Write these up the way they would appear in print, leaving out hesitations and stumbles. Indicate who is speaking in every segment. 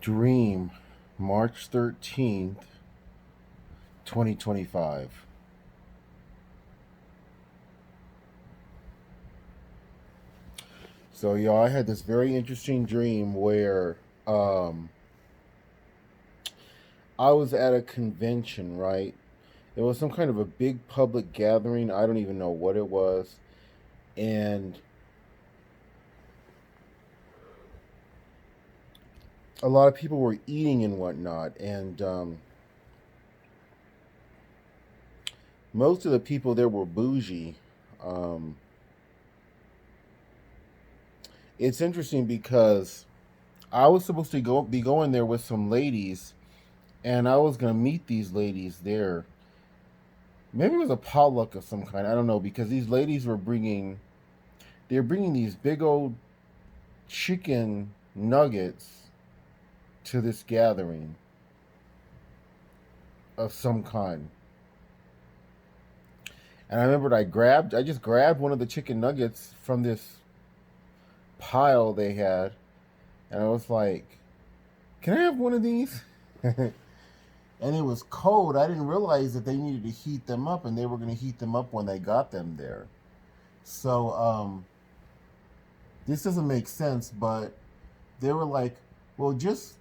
Speaker 1: Dream, March 13th, 2025. So, y'all, I had this very interesting dream where um, I was at a convention, right? It was some kind of a big public gathering. I don't even know what it was. And a lot of people were eating and whatnot. And most of the people there were bougie. Um, it's interesting because I was supposed to be going there with some ladies, and I was gonna meet these ladies there. Maybe it was a potluck of some kind. I don't know, because these ladies were they're bringing these big old chicken nuggets to this gathering of some kind. And I remembered I just grabbed one of the chicken nuggets from this pile they had, and I was like, "Can I have one of these?" And it was cold. I didn't realize that they needed to heat them up, and they were going to heat them up when they got them there. So this doesn't make sense, but they were like, "Well, just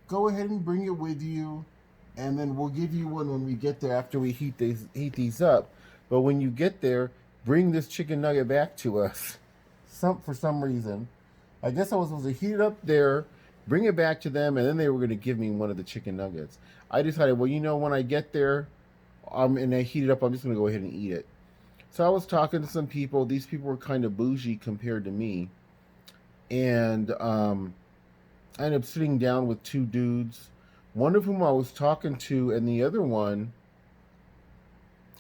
Speaker 1: go ahead and bring it with you, and then we'll give you one when we get there after we heat these up. But when you get there, bring this chicken nugget back to us." For some reason, I guess I was supposed to heat it up there, bring it back to them, and then they were going to give me one of the chicken nuggets. I decided, well, when I get there, and they heat it up, I'm just going to go ahead and eat it. So I was talking to some people. These people were kind of bougie compared to me, and I ended up sitting down with two dudes, one of whom I was talking to, and the other one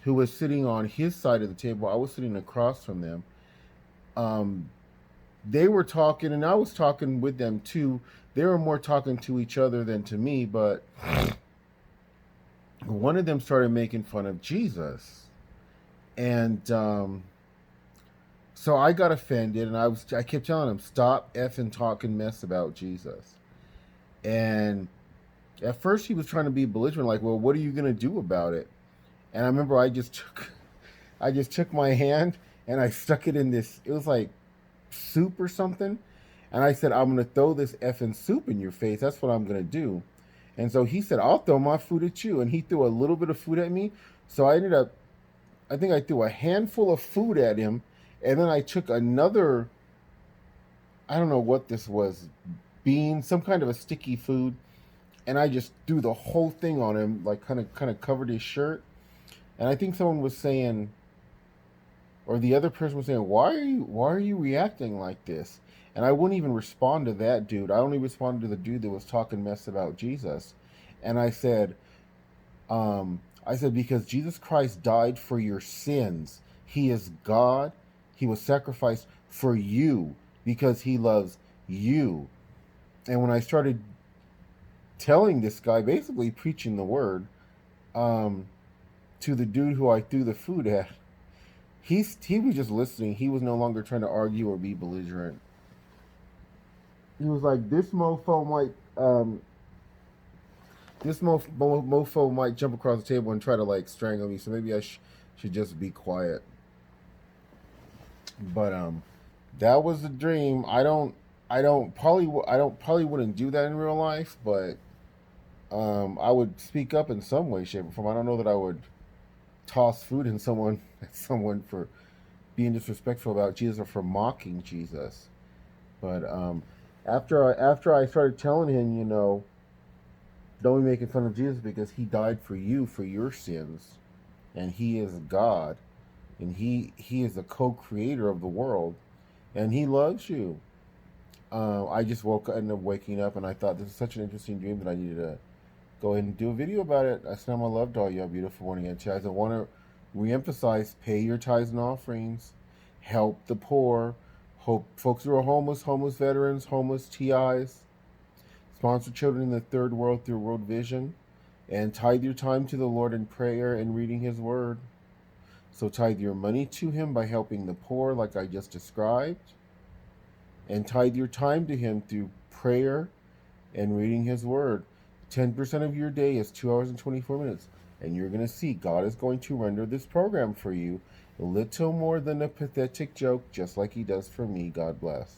Speaker 1: who was sitting on his side of the table. I was sitting across from them. Um, they were talking, and I was talking with them too. They were more talking to each other than to me, but one of them started making fun of Jesus, and so I got offended, and I kept telling him, "Stop effing talking mess about Jesus." And at first, he was trying to be belligerent, like, "Well, what are you gonna do about it?" And I remember I just took my hand and I stuck it in this. It was like soup or something, and I said, "I'm gonna throw this effing soup in your face. That's what I'm gonna do." And so he said, "I'll throw my food at you," and he threw a little bit of food at me. So I think I threw a handful of food at him, and then I took another. I don't know what this was, bean, some kind of a sticky food, and I just threw the whole thing on him, like kind of covered his shirt. And I think someone was saying, or the other person was saying, why are you reacting like this?" And I wouldn't even respond to that dude. I only responded to the dude that was talking mess about Jesus. And I said, "Because Jesus Christ died for your sins. He is God. He was sacrificed for you because he loves you." And when I started telling this guy, basically preaching the word, um, to the dude who I threw the food at, he was just listening. He was no longer trying to argue or be belligerent. He was like, "This mofo might jump across the table and try to like strangle me. So maybe should just be quiet." But that was the dream. I don't probably wouldn't do that in real life, but I would speak up in some way, shape, or form. I don't know that I would toss food in someone at someone for being disrespectful about Jesus or for mocking Jesus. But after I started telling him, don't be making fun of Jesus because he died for you for your sins, and he is God, and he is the co-creator of the world, and he loves you. I just ended up waking up, and I thought this is such an interesting dream that I needed to go ahead and do a video about it. I send my love to all you beautiful morning and guys. I want to reemphasize: pay your tithes and offerings, help the poor, hope folks who are homeless veterans, homeless TIs, sponsor children in the third world through World Vision, and tithe your time to the Lord in prayer and reading His Word. So tithe your money to Him by helping the poor, like I just described, and tithe your time to Him through prayer and reading His Word. 10% of your day is 2 hours and 24 minutes. And you're going to see God is going to render this program for you a little more than a pathetic joke, just like He does for me. God bless.